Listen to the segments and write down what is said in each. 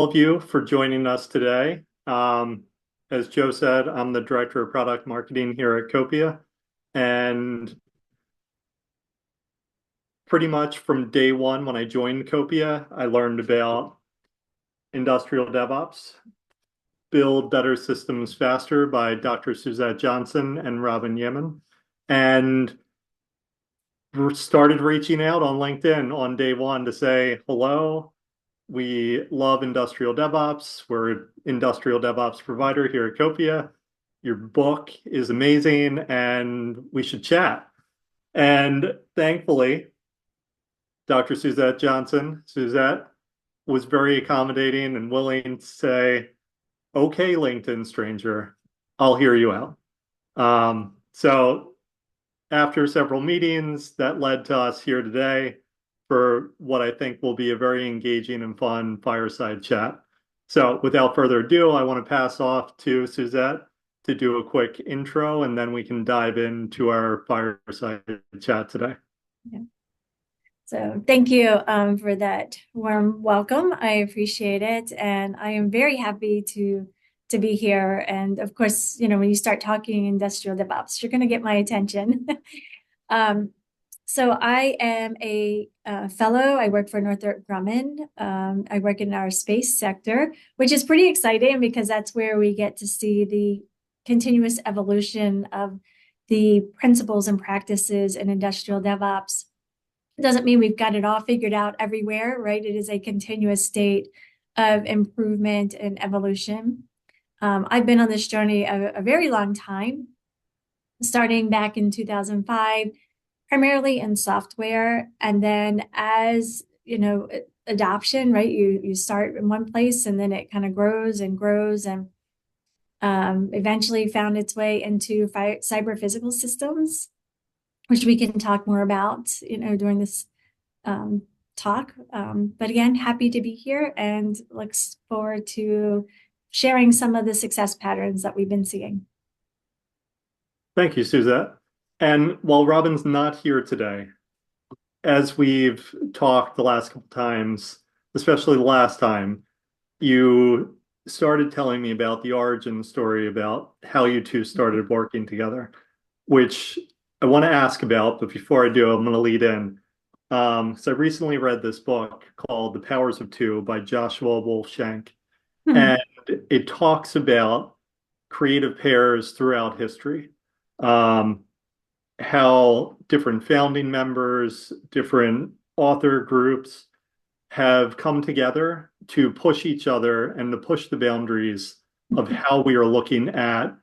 Of you for joining us today. As Joe said, I'm the Director of Product Marketing here at Copia. And pretty much from day one when I joined Copia, I learned about Industrial DevOps, Build Better Systems Faster by Dr. Suzette Johnson and Robin Yemen. And started reaching out on LinkedIn on day one to say, hello, we love Industrial DevOps. We're an Industrial DevOps provider here at Copia. Your book is amazing and we should chat. And thankfully, Dr. Suzette Johnson, Suzette was very accommodating and willing to say, okay, LinkedIn stranger, I'll hear you out. So after several meetings, that led to us here today for what I think will be a very engaging and fun fireside chat. So without further ado, I want to pass off to Suzette to do a quick intro, and then we can dive into our fireside chat today. Yeah. So thank you for that warm welcome. I appreciate it, and I am very happy to be here. And of course, when you start talking industrial DevOps, you're going to get my attention. So I am a fellow. I work for Northrop Grumman. I work in our space sector, which is pretty exciting because that's where we get to see the continuous evolution of the principles and practices in industrial DevOps. It doesn't mean we've got it all figured out everywhere, right? It is a continuous state of improvement and evolution. I've been on this journey a very long time, starting back in 2005, primarily in software. And then as, adoption, right? You start in one place and then it kind of grows and grows and eventually found its way into cyber physical systems, which we can talk more about, during this talk. But again, happy to be here and looks forward to sharing some of the success patterns that we've been seeing. Thank you, Suzette. And while Robin's not here today, as we've talked the last couple times, especially the last time, you started telling me about the origin story about how you two started working together, which I want to ask about, but before I do, I'm going to lead in. So I recently read this book called The Powers of Two by Joshua Wolfshank, Hmm. and it talks about creative pairs throughout history. Um, how different founding members, different author groups have come together to push each other and to push the boundaries of how we are looking at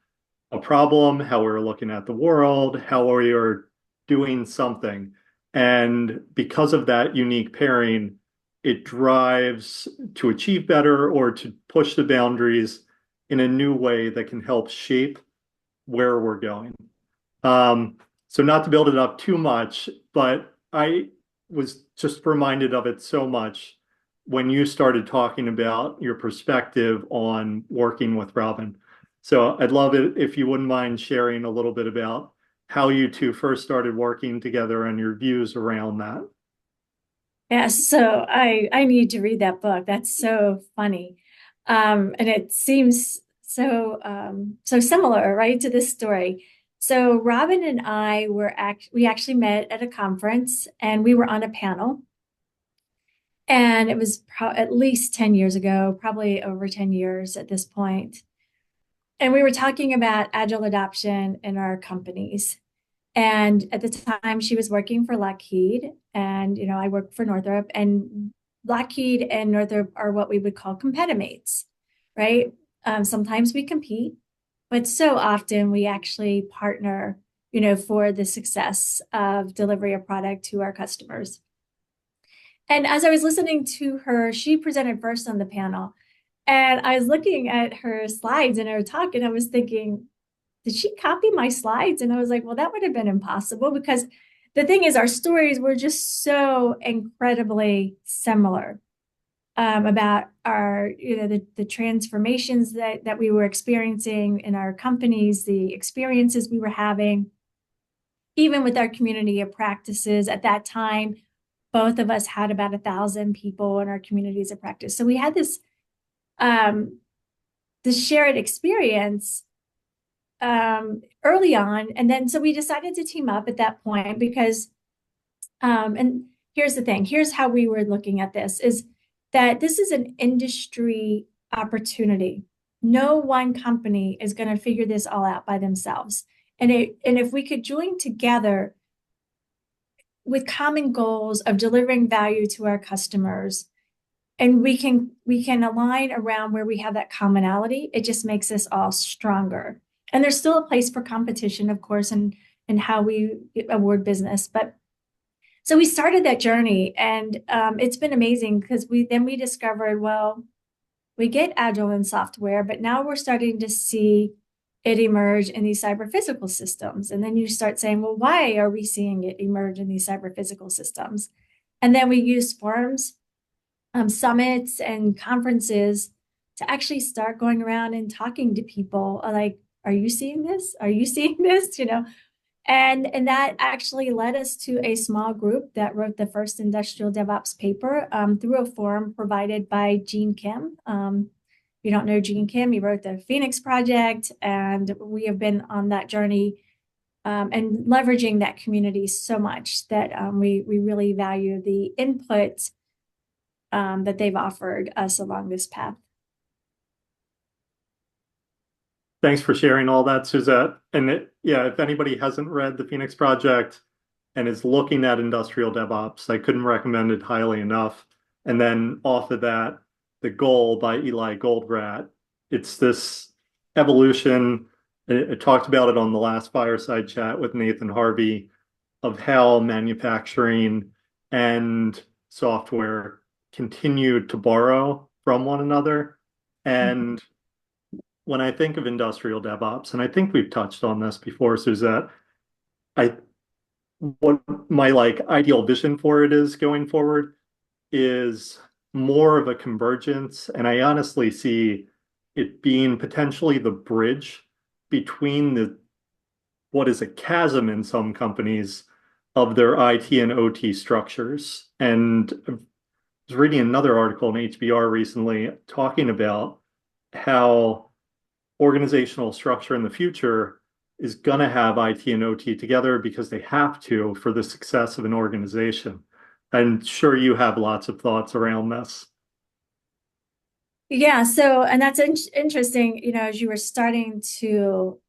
a problem, how we're looking at the world, how we are doing something. And because of that unique pairing, it drives to achieve better or to push the boundaries in a new way that can help shape where we're going. So not to build it up too much, but I was just reminded of it so much when you started talking about your perspective on working with Robin. So I'd love it if you wouldn't mind sharing a little bit about how you two first started working together and your views around that. Yeah, so I need to read that book. That's so funny. And it seems so similar, right, to this story. So Robin and I we actually met at a conference and we were on a panel. And it was at least 10 years ago, probably over 10 years at this point. And we were talking about agile adoption in our companies. And at the time, she was working for Lockheed, and I worked for Northrop. And Lockheed and Northrop are what we would call competimates, right? Sometimes we compete, but so often we actually partner, for the success of delivery of product to our customers. And as I was listening to her, she presented first on the panel, and I was looking at her slides and her talk, and I was thinking, did she copy my slides? And I was like, well, that would have been impossible because the thing is, our stories were just so incredibly similar about our, the transformations that we were experiencing in our companies, the experiences we were having, even with our community of practices at that time. Both of us had about 1,000 people in our communities of practice. So we had this um, the shared experience early on. And then so we decided to team up at that point because and here's the thing, here's how we were looking at this is that this is an industry opportunity. No one company is going to figure this all out by themselves. And if we could join together with common goals of delivering value to our customers, and we can align around where we have that commonality, it just makes us all stronger. And there's still a place for competition, of course, and how we award business. But so we started that journey, and it's been amazing because we discovered, well, we get agile in software, but now we're starting to see it emerge in these cyber physical systems. And then you start saying, well, why are we seeing it emerge in these cyber physical systems? And then we use forums, summits, and conferences to actually start going around and talking to people like, are you seeing this? Are you seeing this? And that actually led us to a small group that wrote the first industrial DevOps paper through a forum provided by Gene Kim. If you don't know Gene Kim, he wrote the Phoenix Project, and we have been on that journey and leveraging that community so much that we really value the input that they've offered us along this path. Thanks for sharing all that, Suzette. And yeah, if anybody hasn't read the Phoenix Project and is looking at industrial DevOps, I couldn't recommend it highly enough. And then off of that, The Goal by Eli Goldratt. It's this evolution. I talked about it on the last Fireside chat with Nathan Harvey of how manufacturing and software continue to borrow from one another. And when I think of industrial DevOps, and I think we've touched on this before, Suzette, I what my ideal vision for it is going forward is more of a convergence, and I honestly see it being potentially the bridge between the what is a chasm in some companies of their IT and OT structures. And I was reading another article in HBR recently talking about how organizational structure in the future is going to have IT and OT together because they have to for the success of an organization. I'm sure you have lots of thoughts around this. Yeah, so, and that's interesting, as you were starting to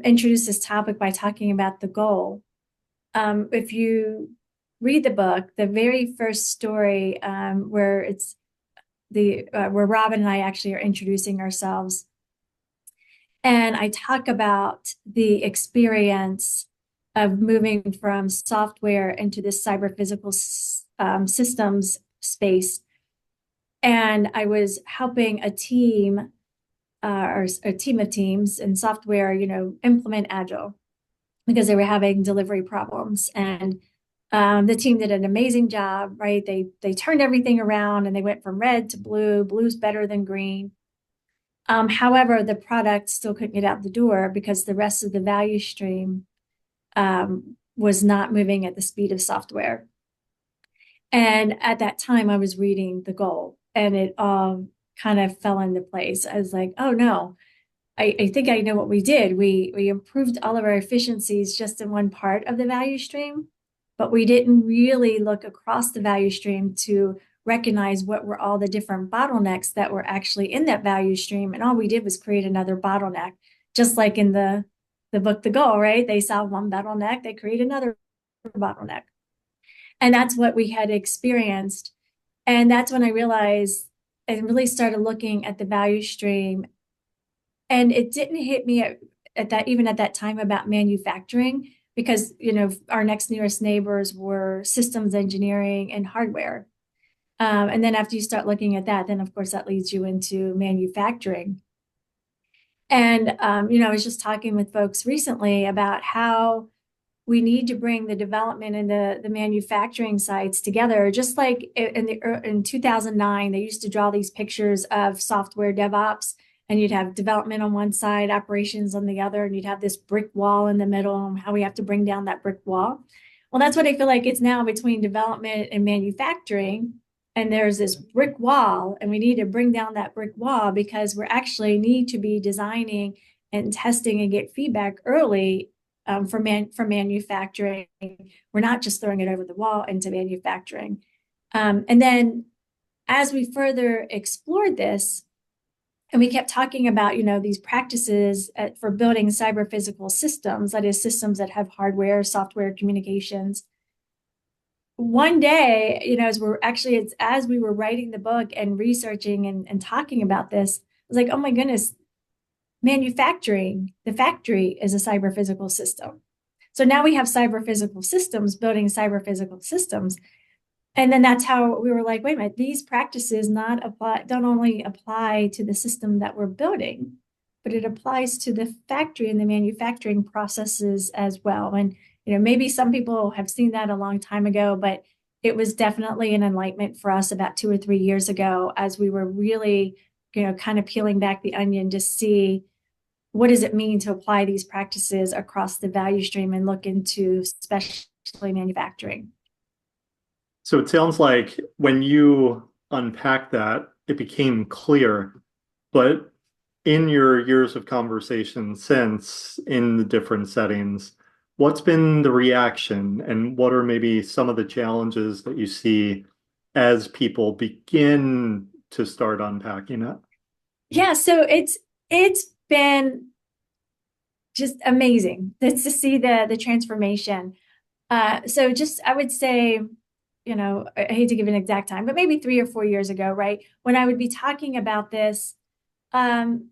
introduce this topic by talking about the goal. If you read the book, the very first story where it's where Robin and I actually are introducing ourselves, and I talk about the experience of moving from software into this cyber physical systems space. And I was helping a team or a team of teams in software, implement Agile because they were having delivery problems. And the team did an amazing job, right? They turned everything around and they went from red to blue. Blue's better than green. However, the product still couldn't get out the door because the rest of the value stream was not moving at the speed of software. And at that time, I was reading The Goal, and it all kind of fell into place. I was like, oh no, I think I know what we did. We improved all of our efficiencies just in one part of the value stream, but we didn't really look across the value stream to recognize what were all the different bottlenecks that were actually in that value stream. And all we did was create another bottleneck, just like in the book, The Goal, right? They solve one bottleneck, they create another bottleneck. And that's what we had experienced. And that's when I realized and really started looking at the value stream. And it didn't hit me at that time about manufacturing because, our next nearest neighbors were systems engineering and hardware. And then after you start looking at that, then of course that leads you into manufacturing. And, I was just talking with folks recently about how we need to bring the development and the manufacturing sites together. Just like in 2009, they used to draw these pictures of software DevOps, and you'd have development on one side, operations on the other, and you'd have this brick wall in the middle, and how we have to bring down that brick wall. Well, that's what I feel like it's now between development and manufacturing. and there's this brick wall, and we need to bring down that brick wall because we're actually need to be designing and testing and get feedback early for manufacturing. We're not just throwing it over the wall into manufacturing. And then as we further explored this, and we kept talking about, these practices for building cyber physical systems, that is, systems that have hardware, software, communications. One day, as we were writing the book and researching and talking about this, I was like, oh my goodness, manufacturing, the factory is a cyber physical system. So now we have cyber physical systems building cyber physical systems. And then that's how we were like, wait a minute, these practices don't only apply to the system that we're building, but it applies to the factory and the manufacturing processes as well. And maybe some people have seen that a long time ago, but it was definitely an enlightenment for us about 2 or 3 years ago as we were really, kind of peeling back the onion to see what does it mean to apply these practices across the value stream and look into especially manufacturing. So it sounds like when you unpack that, it became clear. But in your years of conversation since in the different settings, what's been the reaction and what are maybe some of the challenges that you see as people begin to start unpacking it? Yeah, so it's been just amazing to see the transformation. So just I would say, I hate to give an exact time, but maybe 3 or 4 years ago, right? When I would be talking about this, um,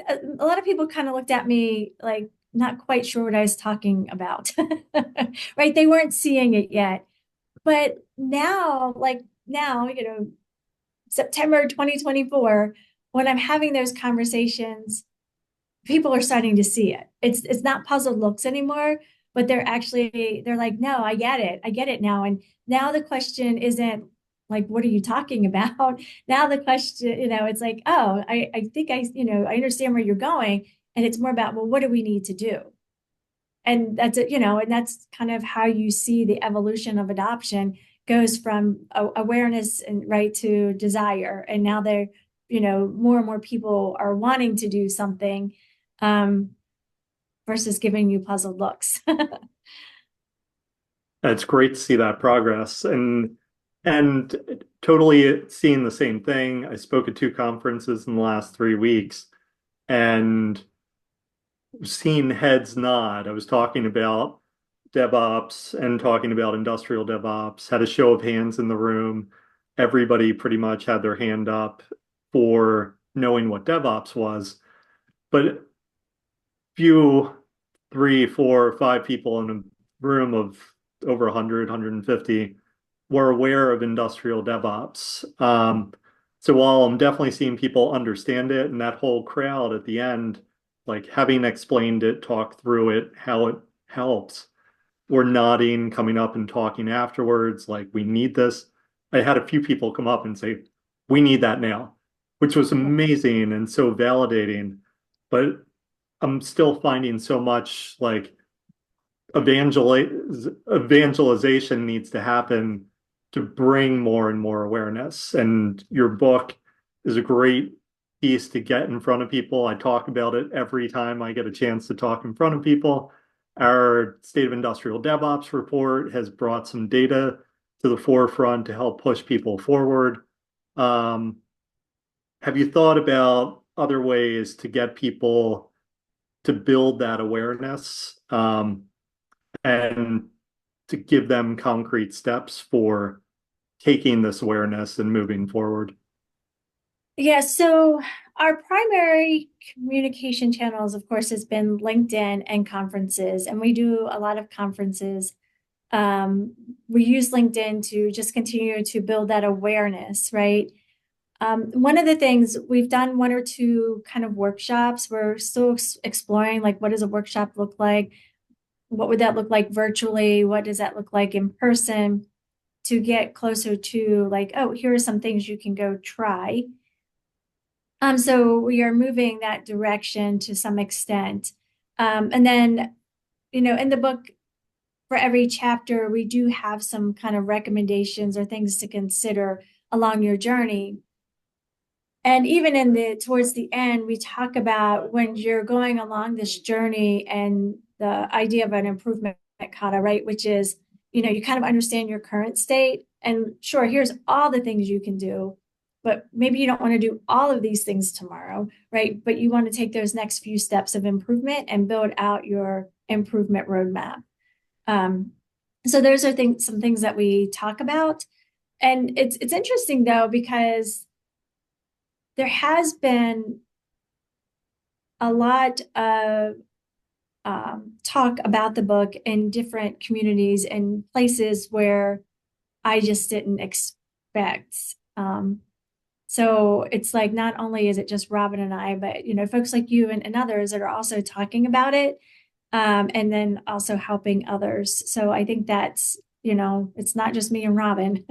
a lot of people kind of looked at me like not quite sure what I was talking about, right? They weren't seeing it yet. But now, September 2024, when I'm having those conversations, people are starting to see it. It's not puzzled looks anymore, but they're like, no, I get it. I get it now. And now the question isn't like, what are you talking about? Now the question, it's like, oh, I think I understand where you're going. And it's more about, well, what do we need to do? And that's it, and that's kind of how you see the evolution of adoption goes from awareness and right to desire. And now more and more people are wanting to do something um, versus giving you puzzled looks. It's great to see that progress and totally seeing the same thing. I spoke at two conferences in the last 3 weeks and seeing heads nod. I was talking about DevOps and talking about industrial DevOps, had a show of hands in the room. Everybody pretty much had their hand up for knowing what DevOps was. But few, 3, 4, 5 people in a room of over 100, 150 were aware of industrial DevOps. So while I'm definitely seeing people understand it and that whole crowd at the end, like having explained it, talked through it, how it helps, were nodding, coming up and talking afterwards, like, we need this. I had a few people come up and say, we need that now, which was amazing and so validating. But I'm still finding so much like evangelization needs to happen to bring more and more awareness. And your book is a great piece to get in front of people. I talk about it every time I get a chance to talk in front of people. Our State of Industrial DevOps report has brought some data to the forefront to help push people forward. Um, have you thought about other ways to get people to build that awareness and to give them concrete steps for taking this awareness and moving forward? Yeah, so our primary communication channels, of course, has been LinkedIn and conferences, and we do a lot of conferences. We use LinkedIn to just continue to build that awareness, right? One of the things we've done 1 or 2 kind of workshops. We're still exploring like what does a workshop look like? What would that look like virtually? What does that look like in person? To get closer to like, oh, here are some things you can go try. So we are moving that direction to some extent. And then, in the book, for every chapter, we do have some kind of recommendations or things to consider along your journey. And even in the towards the end, we talk about when you're going along this journey and the idea of an improvement kata, right? Which is, you kind of understand your current state. And sure, here's all the things you can do, but maybe you don't want to do all of these things tomorrow, right? But you want to take those next few steps of improvement and build out your improvement roadmap. Um, so those are some things that we talk about. And it's interesting though, because there has been a lot of talk about the book in different communities and places where I just didn't expect. So it's like not only is it just Robin and I, but folks like you and others that are also talking about it, and then also helping others. So I think that's it's not just me and Robin,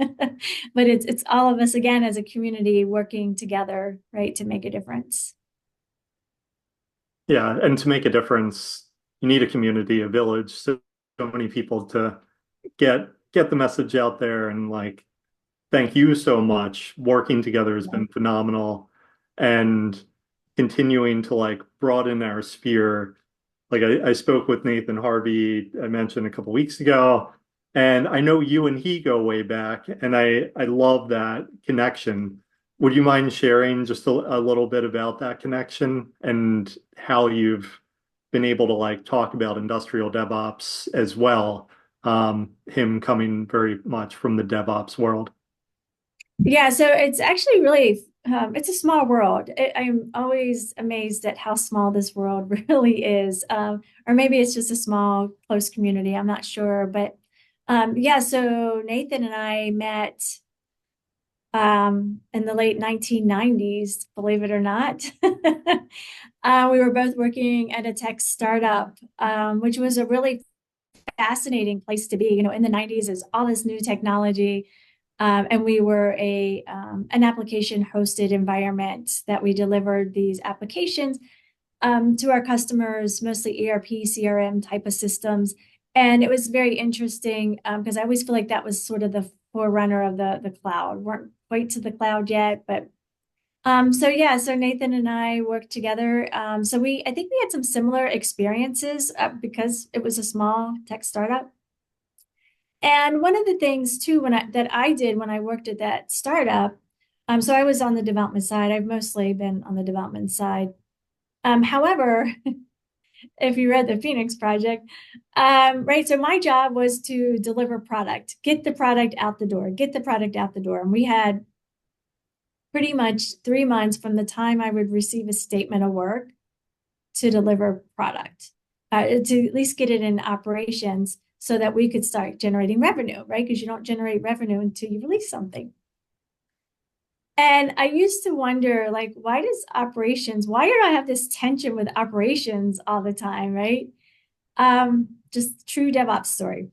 but it's all of us again as a community working together, right, to make a difference. Yeah, and to make a difference, you need a community, a village, so many people to get the message out there. And like, thank you so much. Working together has been phenomenal, and continuing to like broaden our sphere. Like I spoke with Nathan Harvey, I mentioned a couple weeks ago, and I know you and he go way back, and I love that connection. Would you mind sharing just a little bit about that connection and how you've been able to like talk about industrial DevOps as well? Him coming very much from the DevOps world. Yeah, so it's actually really it's a small world. I'm always amazed at how small this world really is. Or maybe it's just a small, close community. I'm not sure, but yeah. So Nathan and I met in the late 1990s, believe it or not. We were both working at a tech startup, which was a really fascinating place to be. In the 90s, is all this new technology. And we were an application hosted environment that we delivered these applications to our customers, mostly ERP, CRM type of systems. And it was very interesting because I always feel like that was sort of the forerunner of the cloud. Weren't quite to the cloud yet, but so yeah, so Nathan and I worked together. So I think we had some similar experiences because it was a small tech startup. And one of the things too, that I did when I worked at that startup, so I was on the development side. I've mostly been on the development side. However, if you read the Phoenix Project, right? So my job was to deliver product, get the product out the door, get the product out the door. And we had pretty much 3 months from the time I would receive a statement of work to deliver product, to at least get it in operations so that we could start generating revenue, right? Because you don't generate revenue until you release something. And I used to wonder, like, why do I have this tension with operations all the time, right? Just true DevOps story.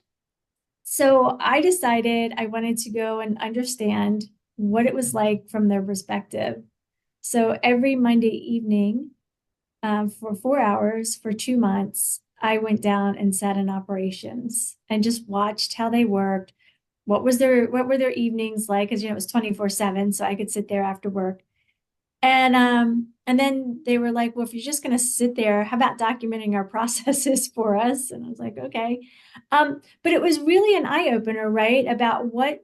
So I decided I wanted to go and understand what it was like from their perspective. So every Monday evening, for 4 hours for 2 months, I went down and sat in operations and just watched how they worked. What were their evenings like? Because it was 24/7, so I could sit there after work. And then they were like, well, if you're just gonna sit there, how about documenting our processes for us? And I was like, okay. But it was really an eye-opener, right? About what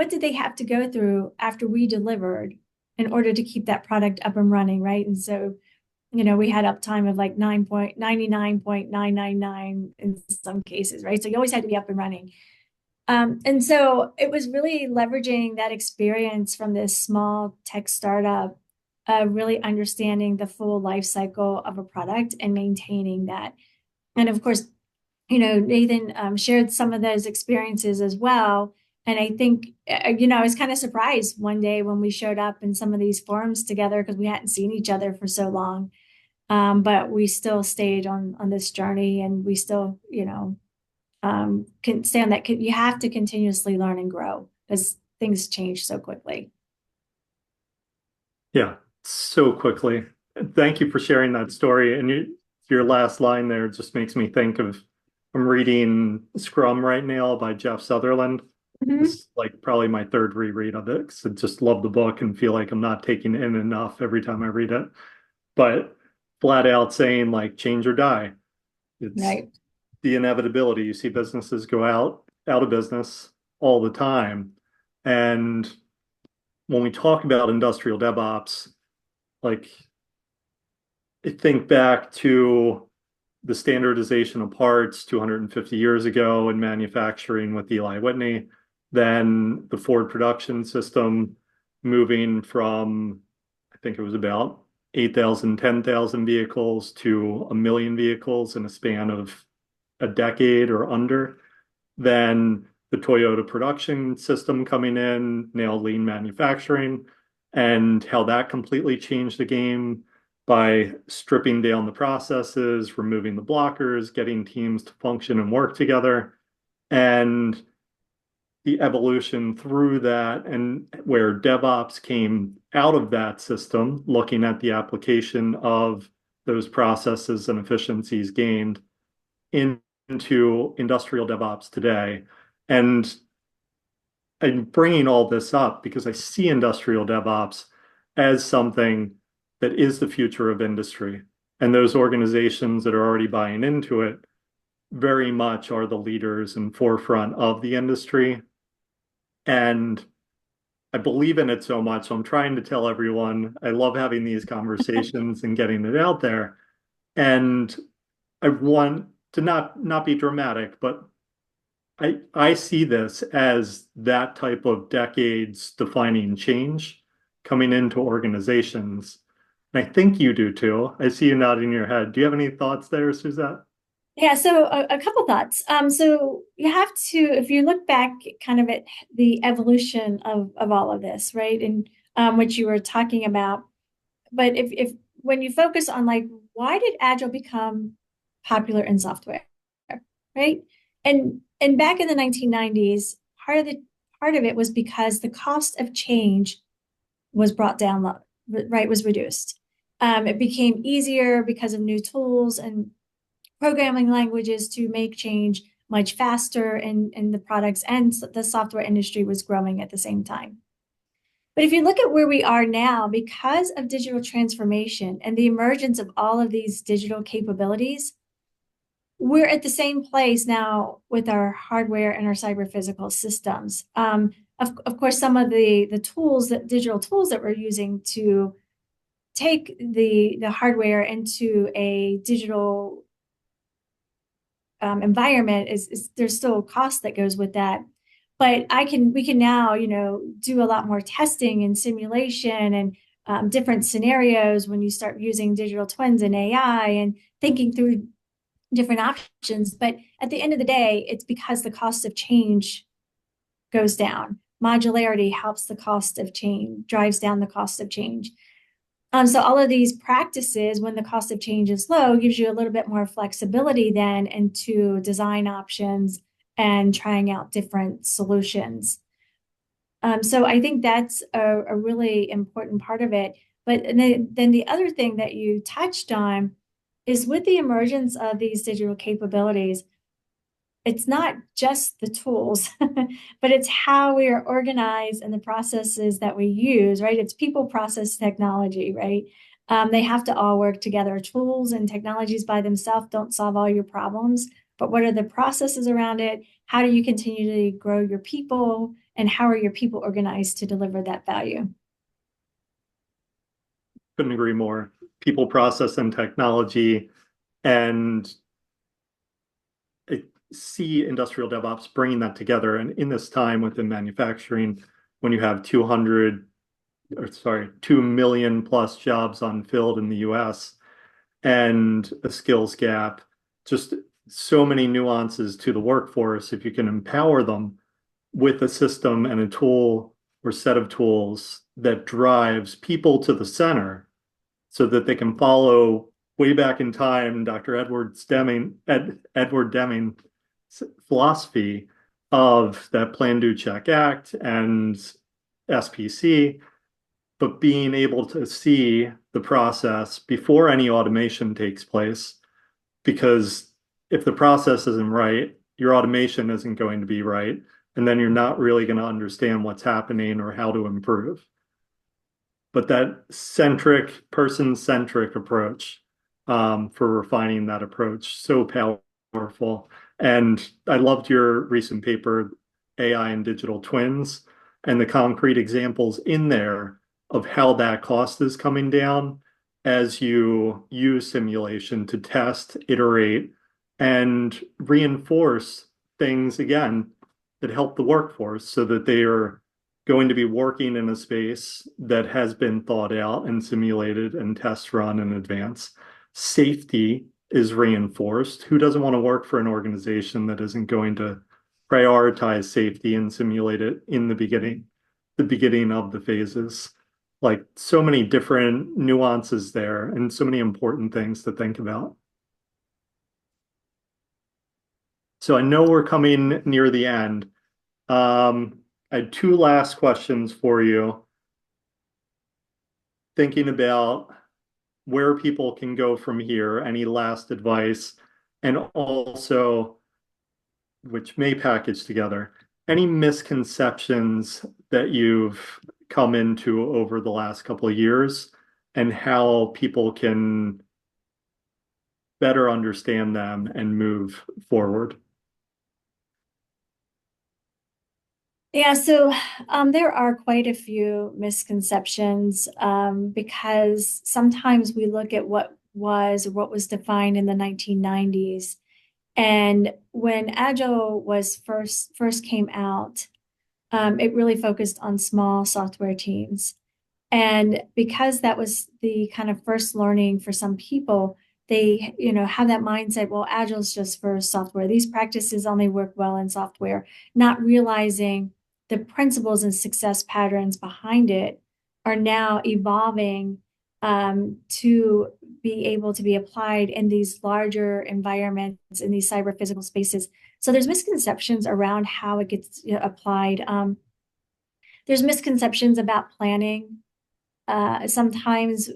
did they have to go through after we delivered in order to keep that product up and running, right? And so we had uptime of like 99.999 in some cases, right? So you always had to be up and running. And so it was really leveraging that experience from this small tech startup, really understanding the full life cycle of a product and maintaining that. And of course, Nathan shared some of those experiences as well. And I think, I was kind of surprised one day when we showed up in some of these forums together because we hadn't seen each other for so long. But we still stayed on this journey, and we still, can stay on that. You have to continuously learn and grow because things change so quickly. Yeah, so quickly. Thank you for sharing that story. And your last line there just makes me think of I'm reading Scrum right now by Jeff Sutherland. This Mhm. is like probably my third reread of it because I just love the book and feel like I'm not taking in enough every time I read it. But flat out saying like change or die. It's Right. the inevitability. You see businesses go out of business all the time. And when we talk about industrial DevOps, like I think back to the standardization of parts 250 years ago in manufacturing with Eli Whitney, then the Ford production system moving from, I think it was about 8,000, 10,000 vehicles to a million vehicles in a span of a decade or under. Then the Toyota production system coming in, now lean manufacturing, and how that completely changed the game by stripping down the processes, removing the blockers, getting teams to function and work together, and the evolution through that, and where DevOps came out of that system, looking at the application of those processes and efficiencies gained into industrial DevOps today. And I'm bringing all this up because I see industrial DevOps as something that is the future of industry. And those organizations that are already buying into it very much are the leaders and forefront of the industry. And I believe in it so much. So I'm trying to tell everyone I love having these conversations and getting it out there. And I want to not be dramatic, but I see this as that type of decades defining change coming into organizations. And I think you do too. I see you nodding your head. Do you have any thoughts there, Suzette? Yeah, so a couple thoughts. So you have to, if you look back kind of at the evolution of all of this, right? And which you were talking about. But if when you focus on like why did Agile become popular in software, right? And back in the 1990s, part of it was because the cost of change was brought down, right, was reduced. It became easier because of new tools and programming languages to make change much faster in the products, and the software industry was growing at the same time. But if you look at where we are now, because of digital transformation and the emergence of all of these digital capabilities, we're at the same place now with our hardware and our cyber physical systems. Of course, some of the tools that digital tools that we're using to take the hardware into a digital environment is there's still a cost that goes with that. But we can now, do a lot more testing and simulation and different scenarios when you start using digital twins and AI and thinking through different options. But at the end of the day, it's because the cost of change goes down. Modularity helps the cost of change, drives down the cost of change. So all of these practices, when the cost of change is low, gives you a little bit more flexibility then into design options and trying out different solutions. So I think that's a really important part of it. But then the other thing that you touched on is with the emergence of these digital capabilities, it's not just the tools, but it's how we are organized and the processes that we use, right? It's people, process, technology, right? They have to all work together. Tools and technologies by themselves don't solve all your problems, but what are the processes around it? How do you continually grow your people? And how are your people organized to deliver that value? Couldn't agree more. People, process, and technology. And I see industrial DevOps bringing that together. And in this time within manufacturing, when you have 2 million plus jobs unfilled in the US and a skills gap, just so many nuances to the workforce. If you can empower them with a system and a tool or set of tools that drives people to the center so that they can follow way back in time Dr. Edward Deming's philosophy of that plan, do, check, act and SPC, but being able to see the process before any automation takes place, because if the process isn't right, your automation isn't going to be right, and then you're not really going to understand what's happening or how to improve. But that centric, person-centric approach for refining that approach, so powerful. And I loved your recent paper, AI and Digital Twins, and the concrete examples in there of how that cost is coming down as you use simulation to test, iterate, and reinforce things again that help the workforce so that they are going to be working in a space that has been thought out and simulated and test run in advance. Safety is reinforced. Who doesn't want to work for an organization that isn't going to prioritize safety and simulate it in the beginning of the phases? Like so many different nuances there and so many important things to think about. So I know we're coming near the end. I had two last questions for you. Thinking about where people can go from here, any last advice, and also, which may package together, any misconceptions that you've come into over the last couple of years and how people can better understand them and move forward. Yeah, so there are quite a few misconceptions because sometimes we look at what was defined in the 1990s. And when Agile was first came out, it really focused on small software teams. And because that was the kind of first learning for some people, they, have that mindset, well, Agile's just for software. These practices only work well in software, not realizing the principles and success patterns behind it are now evolving to be able to be applied in these larger environments, in these cyber physical spaces. So there's misconceptions around how it gets applied. There's misconceptions about planning. Sometimes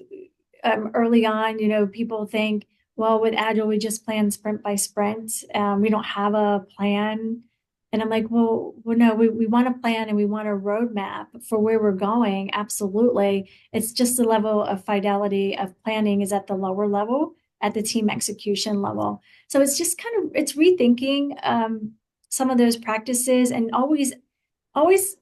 early on, people think, well, with Agile, we just plan sprint by sprint. We don't have a plan. And I'm like, well, no, we want a plan and we want a roadmap for where we're going. Absolutely. It's just the level of fidelity of planning is at the lower level, at the team execution level. So it's just it's rethinking some of those practices and always, I always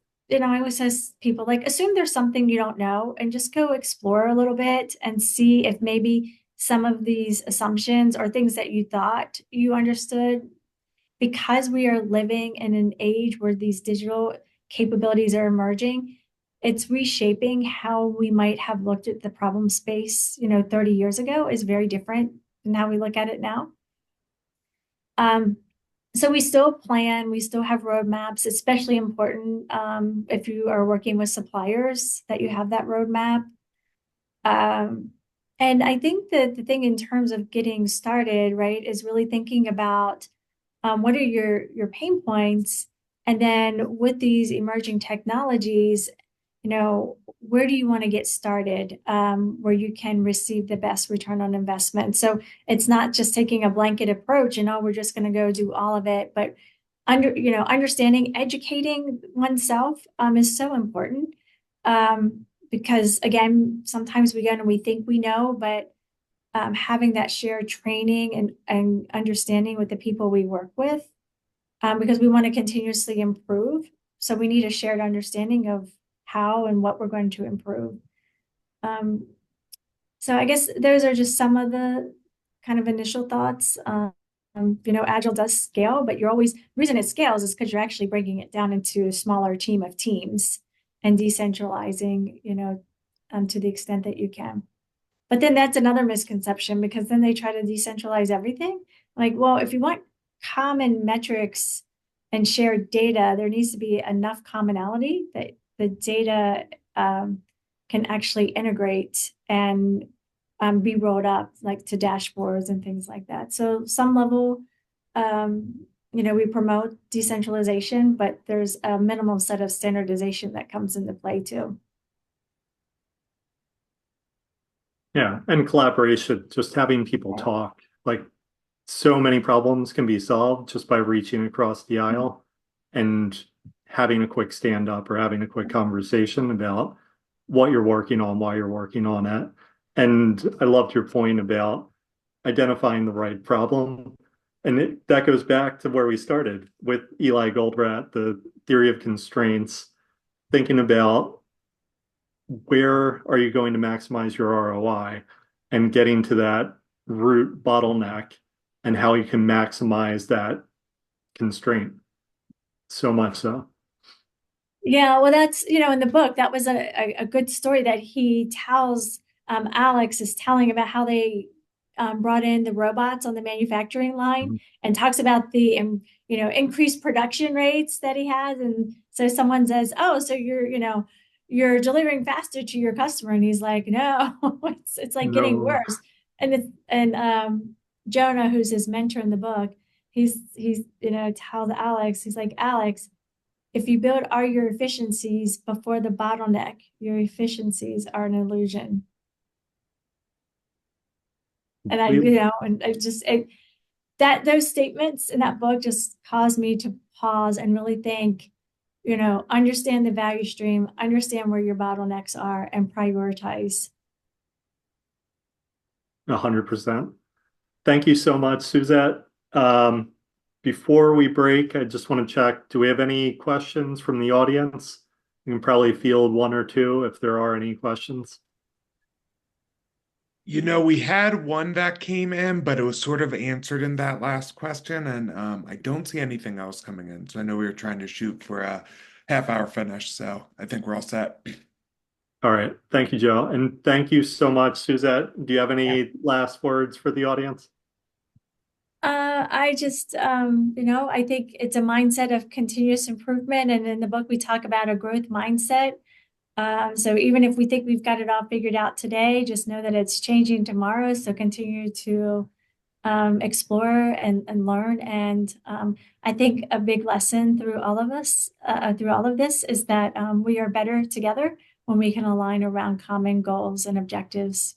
says people like assume there's something you don't know and just go explore a little bit and see if maybe some of these assumptions or things that you thought you understood, because we are living in an age where these digital capabilities are emerging, it's reshaping how we might have looked at the problem space, 30 years ago is very different than how we look at it now. So we still plan, we still have roadmaps, especially important if you are working with suppliers that you have that roadmap. And I think that the thing in terms of getting started, right, is really thinking about what are your pain points? And then with these emerging technologies, where do you want to get started where you can receive the best return on investment? So it's not just taking a blanket approach and, oh, we're just going to go do all of it, but understanding, educating oneself is so important because again, sometimes we go and we think we know, but having that shared training and understanding with the people we work with because we want to continuously improve. So we need a shared understanding of how and what we're going to improve. So I guess those are just some of the kind of initial thoughts. Agile does scale, but the reason it scales is because you're actually breaking it down into a smaller team of teams and decentralizing, to the extent that you can. But then that's another misconception because then they try to decentralize everything. Like, well, if you want common metrics and shared data, there needs to be enough commonality that the data can actually integrate and be rolled up like to dashboards and things like that. So some level, we promote decentralization, but there's a minimal set of standardization that comes into play too. Yeah, and collaboration, just having people talk. Like so many problems can be solved just by reaching across the aisle and having a quick stand up or having a quick conversation about what you're working on, why you're working on it. And I loved your point about identifying the right problem. And that goes back to where we started with Eli Goldratt, the theory of constraints, thinking about where are you going to maximize your ROI and getting to that root bottleneck and how you can maximize that constraint. So much so. Yeah, well, that's, in the book, that was a good story that he tells. Alex is telling about how they brought in the robots on the manufacturing line Mhm. and talks about the, increased production rates that he has. And so someone says, "Oh, so you're delivering faster to your customer." And he's like, "No, it's like getting No, worse." And Jonah, who's his mentor in the book, he's tells Alex, he's like, "Alex, if you build all your efficiencies before the bottleneck, your efficiencies are an illusion." And completely. I just, that those statements in that book just caused me to pause and really think, understand the value stream, understand where your bottlenecks are, and prioritize. 100%. Thank you so much, Suzette. Before we break, I just want to check, do we have any questions from the audience? You can probably field one or two if there are any questions. We had one that came in, but it was sort of answered in that last question, and I don't see anything else coming in. So I know we were trying to shoot for a half-hour finish, so I think we're all set. All right. Thank you, Joe. And thank you so much, Suzette. Do you have any last words for the audience? I just, I think it's a mindset of continuous improvement. And in the book, we talk about a growth mindset. So even if we think we've got it all figured out today, just know that it's changing tomorrow. So continue to explore and learn. And I think a big lesson through all of us, through all of this, is that we are better together when we can align around common goals and objectives.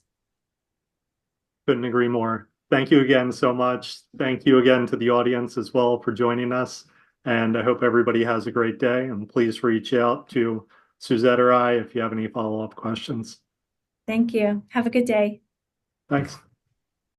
Couldn't agree more. Thank you again so much. Thank you again to the audience as well for joining us. And I hope everybody has a great day. And please reach out to Suzette or I if you have any follow-up questions. Thank you. Have a good day. Thanks.